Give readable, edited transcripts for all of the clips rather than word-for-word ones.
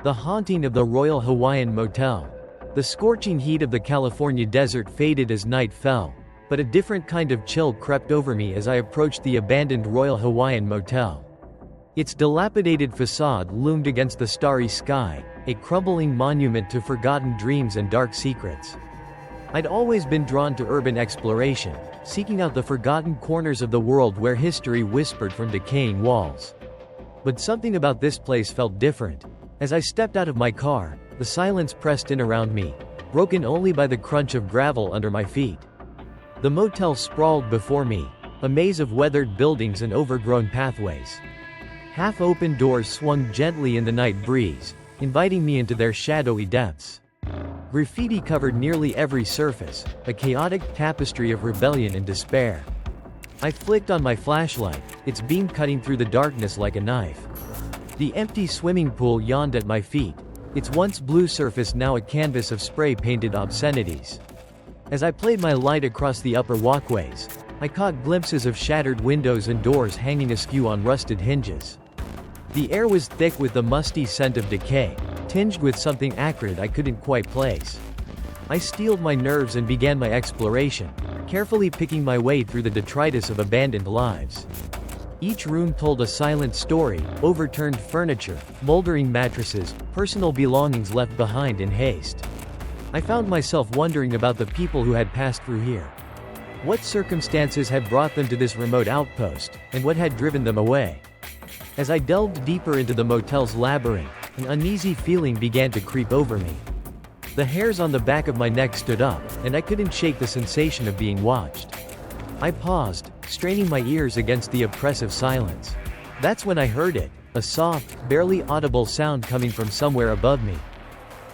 The haunting of the Royal Hawaiian Motel. The scorching heat of the California desert faded as night fell, but a different kind of chill crept over me as I approached the abandoned Royal Hawaiian Motel. Its dilapidated facade loomed against the starry sky, a crumbling monument to forgotten dreams and dark secrets. I'd always been drawn to urban exploration, seeking out the forgotten corners of the world where history whispered from decaying walls. But something about this place felt different. As I stepped out of my car, the silence pressed in around me, broken only by the crunch of gravel under my feet. The motel sprawled before me, a maze of weathered buildings and overgrown pathways. Half-open doors swung gently in the night breeze, inviting me into their shadowy depths. Graffiti covered nearly every surface, a chaotic tapestry of rebellion and despair. I flicked on my flashlight, its beam cutting through the darkness like a knife. The empty swimming pool yawned at my feet, its once blue surface now a canvas of spray-painted obscenities. As I played my light across the upper walkways, I caught glimpses of shattered windows and doors hanging askew on rusted hinges. The air was thick with the musty scent of decay, tinged with something acrid I couldn't quite place. I steeled my nerves and began my exploration, carefully picking my way through the detritus of abandoned lives. Each room told a silent story: overturned furniture, moldering mattresses, personal belongings left behind in haste. I found myself wondering about the people who had passed through here. What circumstances had brought them to this remote outpost, and what had driven them away? As I delved deeper into the motel's labyrinth, an uneasy feeling began to creep over me. The hairs on the back of my neck stood up, and I couldn't shake the sensation of being watched. I paused, straining my ears against the oppressive silence. That's when I heard it, a soft, barely audible sound coming from somewhere above me.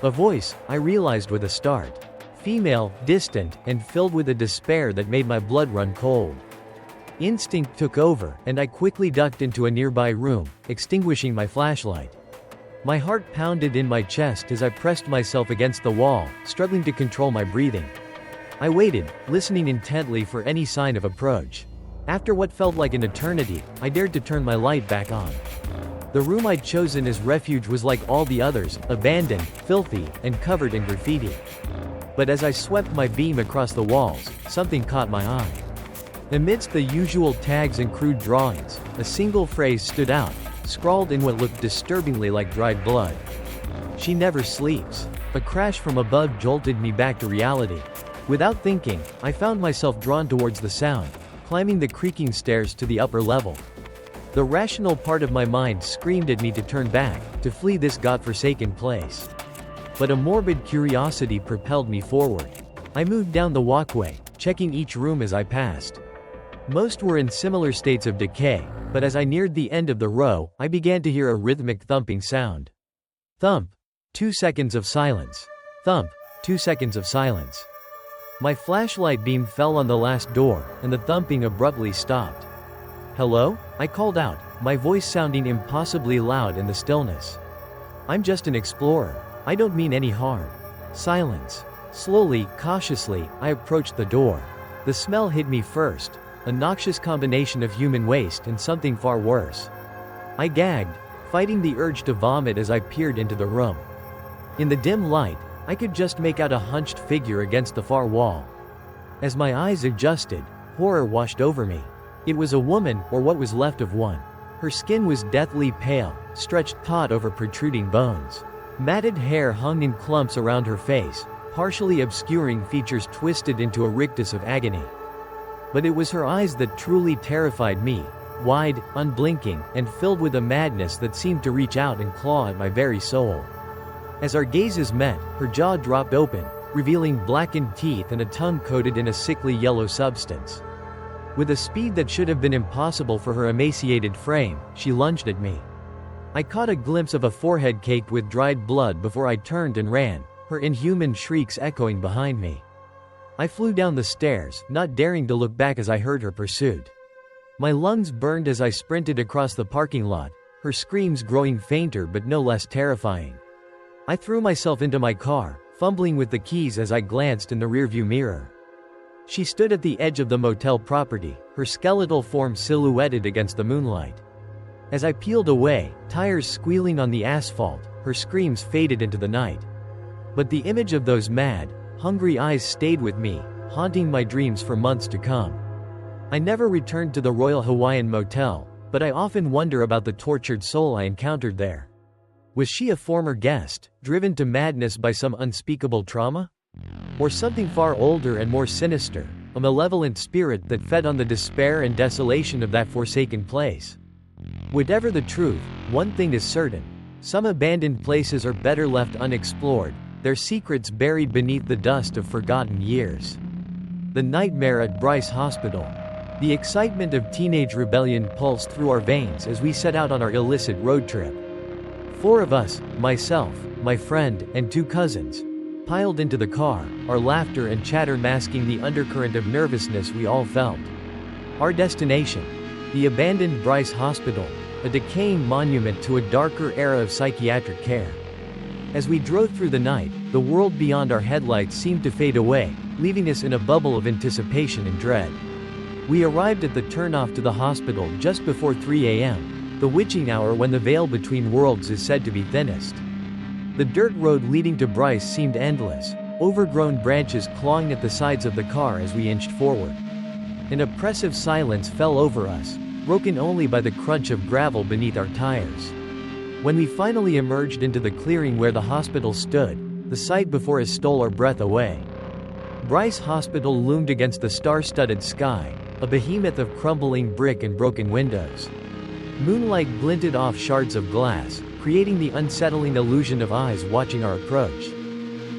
A voice, I realized with a start. Female, distant, and filled with a despair that made my blood run cold. Instinct took over, and I quickly ducked into a nearby room, extinguishing my flashlight. My heart pounded in my chest as I pressed myself against the wall, struggling to control my breathing. I waited, listening intently for any sign of approach. After what felt like an eternity, I dared to turn my light back on. The room I'd chosen as refuge was like all the others, abandoned, filthy, and covered in graffiti. But as I swept my beam across the walls, something caught my eye. Amidst the usual tags and crude drawings, a single phrase stood out, scrawled in what looked disturbingly like dried blood. "She never sleeps." A crash from above jolted me back to reality. Without thinking, I found myself drawn towards the sound, climbing the creaking stairs to the upper level. The rational part of my mind screamed at me to turn back, to flee this godforsaken place. But a morbid curiosity propelled me forward. I moved down the walkway, checking each room as I passed. Most were in similar states of decay, but as I neared the end of the row, I began to hear a rhythmic thumping sound. Thump. 2 seconds of silence. Thump. 2 seconds of silence. My flashlight beam fell on the last door, and the thumping abruptly stopped. "Hello?" I called out, my voice sounding impossibly loud in the stillness. "I'm just an explorer. I don't mean any harm." Silence. Slowly, cautiously, I approached the door. The smell hit me first, a noxious combination of human waste and something far worse. I gagged, fighting the urge to vomit as I peered into the room. In the dim light, I could just make out a hunched figure against the far wall. As my eyes adjusted, horror washed over me. It was a woman, or what was left of one. Her skin was deathly pale, stretched taut over protruding bones. Matted hair hung in clumps around her face, partially obscuring features twisted into a rictus of agony. But it was her eyes that truly terrified me, wide, unblinking, and filled with a madness that seemed to reach out and claw at my very soul. As our gazes met, her jaw dropped open, revealing blackened teeth and a tongue coated in a sickly yellow substance. With a speed that should have been impossible for her emaciated frame, she lunged at me. I caught a glimpse of a forehead caked with dried blood before I turned and ran, her inhuman shrieks echoing behind me. I flew down the stairs, not daring to look back as I heard her pursuit. My lungs burned as I sprinted across the parking lot, her screams growing fainter but no less terrifying. I threw myself into my car, fumbling with the keys as I glanced in the rearview mirror. She stood at the edge of the motel property, her skeletal form silhouetted against the moonlight. As I peeled away, tires squealing on the asphalt, her screams faded into the night. But the image of those mad, hungry eyes stayed with me, haunting my dreams for months to come. I never returned to the Royal Hawaiian Motel, but I often wonder about the tortured soul I encountered there. Was she a former guest, driven to madness by some unspeakable trauma? Or something far older and more sinister, a malevolent spirit that fed on the despair and desolation of that forsaken place? Whatever the truth, one thing is certain: some abandoned places are better left unexplored, their secrets buried beneath the dust of forgotten years. The nightmare at Bryce Hospital. The excitement of teenage rebellion pulsed through our veins as we set out on our illicit road trip. 4 of us, myself, my friend, and 2 cousins, piled into the car, our laughter and chatter masking the undercurrent of nervousness we all felt. Our destination: the abandoned Bryce Hospital, a decaying monument to a darker era of psychiatric care. As we drove through the night, the world beyond our headlights seemed to fade away, leaving us in a bubble of anticipation and dread. We arrived at the turnoff to the hospital just before 3 a.m., the witching hour when the veil between worlds is said to be thinnest. The dirt road leading to Bryce seemed endless, overgrown branches clawing at the sides of the car as we inched forward. An oppressive silence fell over us, broken only by the crunch of gravel beneath our tires. When we finally emerged into the clearing where the hospital stood, the sight before us stole our breath away. Bryce Hospital loomed against the star-studded sky, a behemoth of crumbling brick and broken windows. Moonlight glinted off shards of glass, creating the unsettling illusion of eyes watching our approach.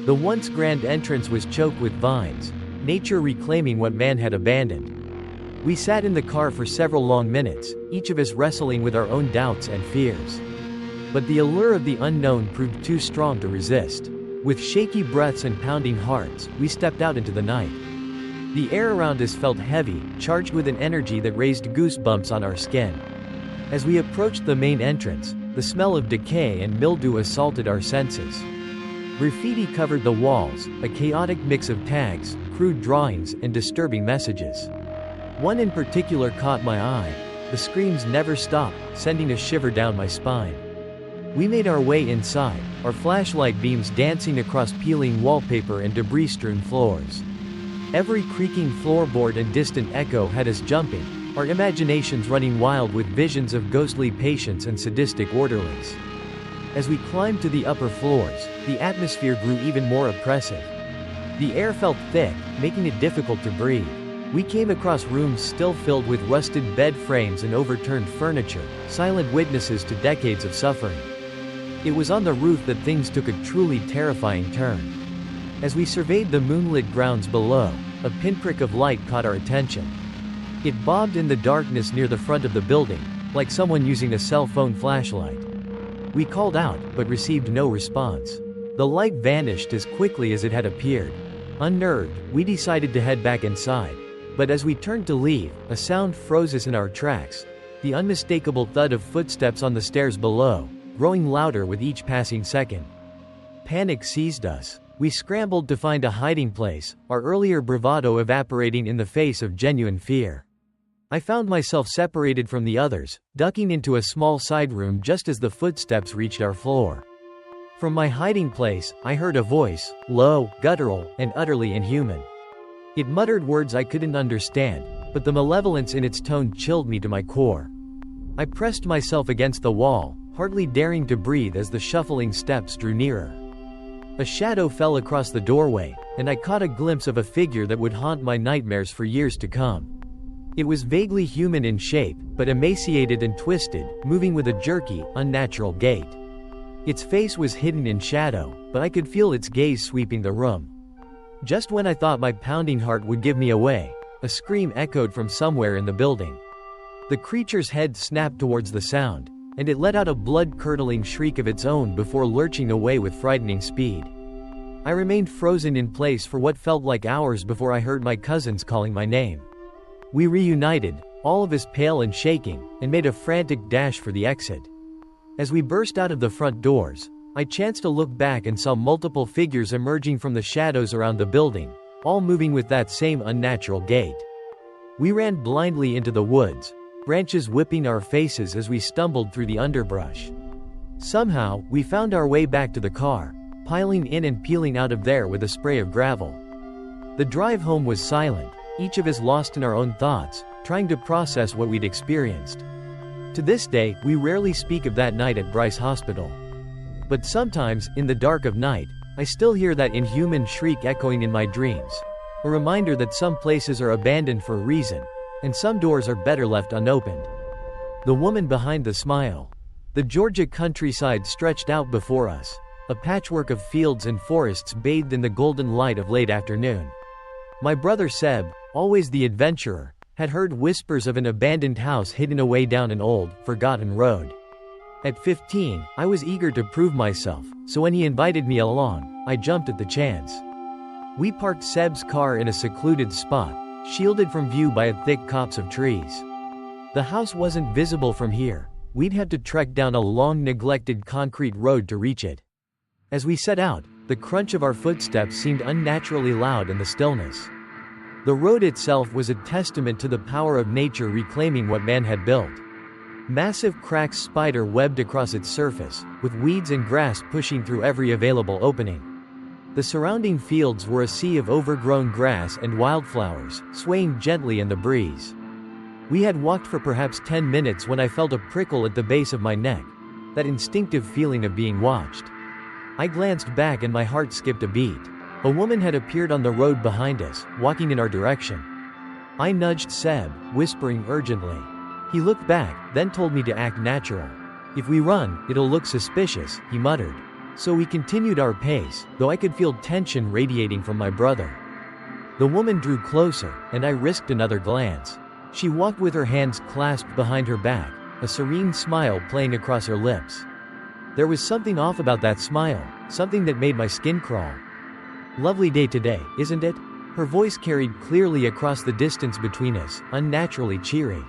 The once grand entrance was choked with vines, nature reclaiming what man had abandoned. We sat in the car for several long minutes, each of us wrestling with our own doubts and fears. But the allure of the unknown proved too strong to resist. With shaky breaths and pounding hearts, we stepped out into the night. The air around us felt heavy, charged with an energy that raised goosebumps on our skin. As we approached the main entrance, the smell of decay and mildew assaulted our senses. Graffiti covered the walls, a chaotic mix of tags, crude drawings, and disturbing messages. One in particular caught my eye. The screams never stopped, sending a shiver down my spine. We made our way inside, our flashlight beams dancing across peeling wallpaper and debris-strewn floors. Every creaking floorboard and distant echo had us jumping, our imaginations running wild with visions of ghostly patients and sadistic orderlies. As we climbed to the upper floors, the atmosphere grew even more oppressive. The air felt thick, making it difficult to breathe. We came across rooms still filled with rusted bed frames and overturned furniture, silent witnesses to decades of suffering. It was on the roof that things took a truly terrifying turn. As we surveyed the moonlit grounds below, a pinprick of light caught our attention. It bobbed in the darkness near the front of the building, like someone using a cell phone flashlight. We called out, but received no response. The light vanished as quickly as it had appeared. Unnerved, we decided to head back inside. But as we turned to leave, a sound froze us in our tracks. The unmistakable thud of footsteps on the stairs below, growing louder with each passing second. Panic seized us. We scrambled to find a hiding place, our earlier bravado evaporating in the face of genuine fear. I found myself separated from the others, ducking into a small side room just as the footsteps reached our floor. From my hiding place, I heard a voice, low, guttural, and utterly inhuman. It muttered words I couldn't understand, but the malevolence in its tone chilled me to my core. I pressed myself against the wall, hardly daring to breathe as the shuffling steps drew nearer. A shadow fell across the doorway, and I caught a glimpse of a figure that would haunt my nightmares for years to come. It was vaguely human in shape, but emaciated and twisted, moving with a jerky, unnatural gait. Its face was hidden in shadow, but I could feel its gaze sweeping the room. Just when I thought my pounding heart would give me away, a scream echoed from somewhere in the building. The creature's head snapped towards the sound, and it let out a blood-curdling shriek of its own before lurching away with frightening speed. I remained frozen in place for what felt like hours before I heard my cousins calling my name. We reunited, all of us pale and shaking, and made a frantic dash for the exit. As we burst out of the front doors, I chanced to look back and saw multiple figures emerging from the shadows around the building, all moving with that same unnatural gait. We ran blindly into the woods, branches whipping our faces as we stumbled through the underbrush. Somehow, we found our way back to the car, piling in and peeling out of there with a spray of gravel. The drive home was silent, each of us lost in our own thoughts, trying to process what we'd experienced. To this day, we rarely speak of that night at Bryce Hospital. But sometimes, in the dark of night, I still hear that inhuman shriek echoing in my dreams. A reminder that some places are abandoned for a reason, and some doors are better left unopened. The woman behind the smile. The Georgia countryside stretched out before us, a patchwork of fields and forests bathed in the golden light of late afternoon. My brother Seb, always the adventurer, had heard whispers of an abandoned house hidden away down an old, forgotten road. At 15, I was eager to prove myself, so when he invited me along, I jumped at the chance. We parked Seb's car in a secluded spot, shielded from view by a thick copse of trees. The house wasn't visible from here. We'd have to trek down a long neglected concrete road to reach it. As we set out, the crunch of our footsteps seemed unnaturally loud in the stillness. The road itself was a testament to the power of nature reclaiming what man had built. Massive cracks spider-webbed across its surface, with weeds and grass pushing through every available opening. The surrounding fields were a sea of overgrown grass and wildflowers, swaying gently in the breeze. We had walked for perhaps 10 minutes when I felt a prickle at the base of my neck, that instinctive feeling of being watched. I glanced back and my heart skipped a beat. A woman had appeared on the road behind us, walking in our direction. I nudged Seb, whispering urgently. He looked back, then told me to act natural. If we run, it'll look suspicious, he muttered. So we continued our pace, though I could feel tension radiating from my brother. The woman drew closer, and I risked another glance. She walked with her hands clasped behind her back, a serene smile playing across her lips. There was something off about that smile, something that made my skin crawl. Lovely day today, isn't it? Her voice carried clearly across the distance between us, unnaturally cheery.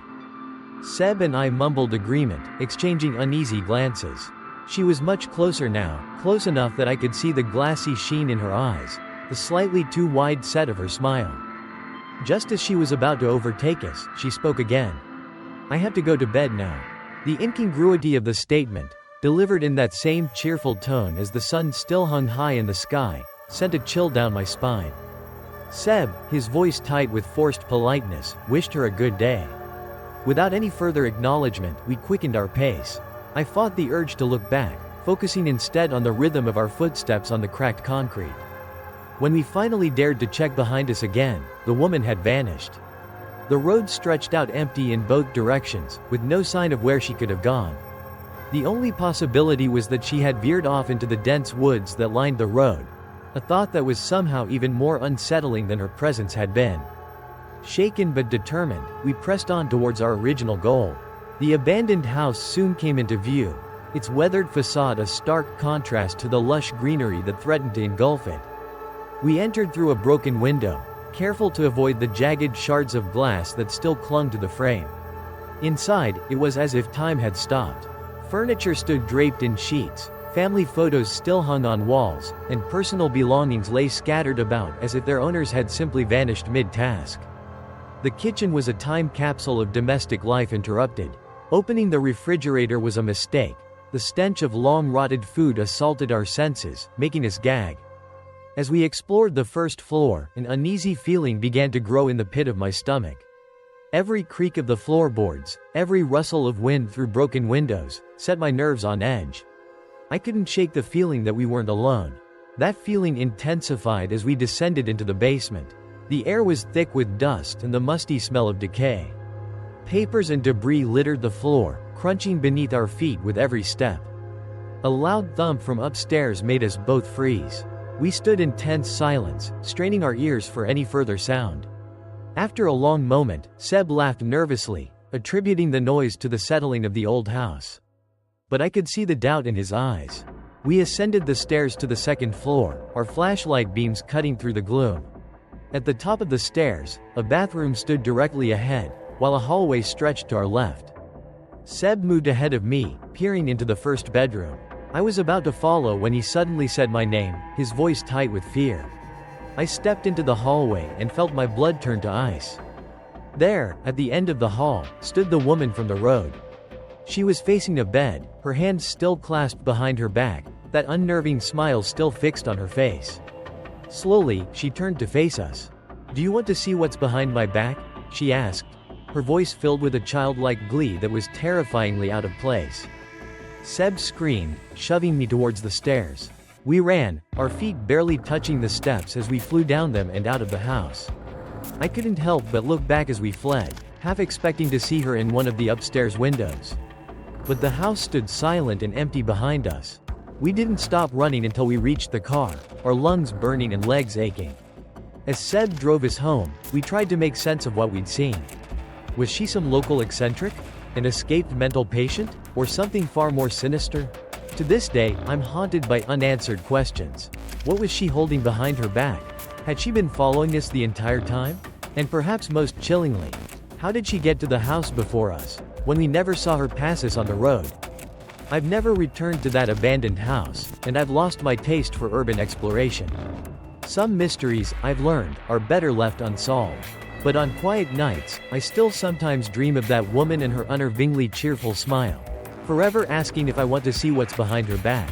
Seb and I mumbled agreement, exchanging uneasy glances. She was much closer now, close enough that I could see the glassy sheen in her eyes, the slightly too wide set of her smile. Just as she was about to overtake us, she spoke again. I have to go to bed now. The incongruity of the statement, delivered in that same cheerful tone as the sun still hung high in the sky, sent a chill down my spine. Seb, his voice tight with forced politeness, wished her a good day. Without any further acknowledgement, we quickened our pace. I fought the urge to look back, focusing instead on the rhythm of our footsteps on the cracked concrete. When we finally dared to check behind us again, the woman had vanished. The road stretched out empty in both directions, with no sign of where she could have gone. The only possibility was that she had veered off into the dense woods that lined the road, a thought that was somehow even more unsettling than her presence had been. Shaken but determined, we pressed on towards our original goal. The abandoned house soon came into view, its weathered facade a stark contrast to the lush greenery that threatened to engulf it. We entered through a broken window, careful to avoid the jagged shards of glass that still clung to the frame. Inside, it was as if time had stopped. Furniture stood draped in sheets, family photos still hung on walls, and personal belongings lay scattered about as if their owners had simply vanished mid-task. The kitchen was a time capsule of domestic life interrupted. Opening the refrigerator was a mistake. The stench of long-rotted food assaulted our senses, making us gag. As we explored the first floor, an uneasy feeling began to grow in the pit of my stomach. Every creak of the floorboards, every rustle of wind through broken windows, set my nerves on edge. I couldn't shake the feeling that we weren't alone. That feeling intensified as we descended into the basement. The air was thick with dust and the musty smell of decay. Papers and debris littered the floor, crunching beneath our feet with every step. A loud thump from upstairs made us both freeze. We stood in tense silence, straining our ears for any further sound. After a long moment, Seb laughed nervously, attributing the noise to the settling of the old house. But I could see the doubt in his eyes. We ascended the stairs to the second floor, our flashlight beams cutting through the gloom. At the top of the stairs, a bathroom stood directly ahead, while a hallway stretched to our left. Seb moved ahead of me, peering into the first bedroom. I was about to follow when he suddenly said my name, his voice tight with fear. I stepped into the hallway and felt my blood turn to ice. There, at the end of the hall, stood the woman from the road. She was facing a bed, her hands still clasped behind her back, that unnerving smile still fixed on her face. Slowly, she turned to face us. "Do you want to see what's behind my back?" she asked, her voice filled with a childlike glee that was terrifyingly out of place. Seb screamed, shoving me towards the stairs. We ran, our feet barely touching the steps as we flew down them and out of the house. I couldn't help but look back as we fled, half expecting to see her in one of the upstairs windows. But the house stood silent and empty behind us. We didn't stop running until we reached the car, our lungs burning and legs aching. As Seb drove us home, we tried to make sense of what we'd seen. Was she some local eccentric? An escaped mental patient? Or something far more sinister? To this day, I'm haunted by unanswered questions. What was she holding behind her back? Had she been following us the entire time? And perhaps most chillingly, how did she get to the house before us, when we never saw her pass us on the road? I've never returned to that abandoned house, and I've lost my taste for urban exploration. Some mysteries, I've learned, are better left unsolved. But on quiet nights, I still sometimes dream of that woman and her unnervingly cheerful smile, forever asking if I want to see what's behind her back.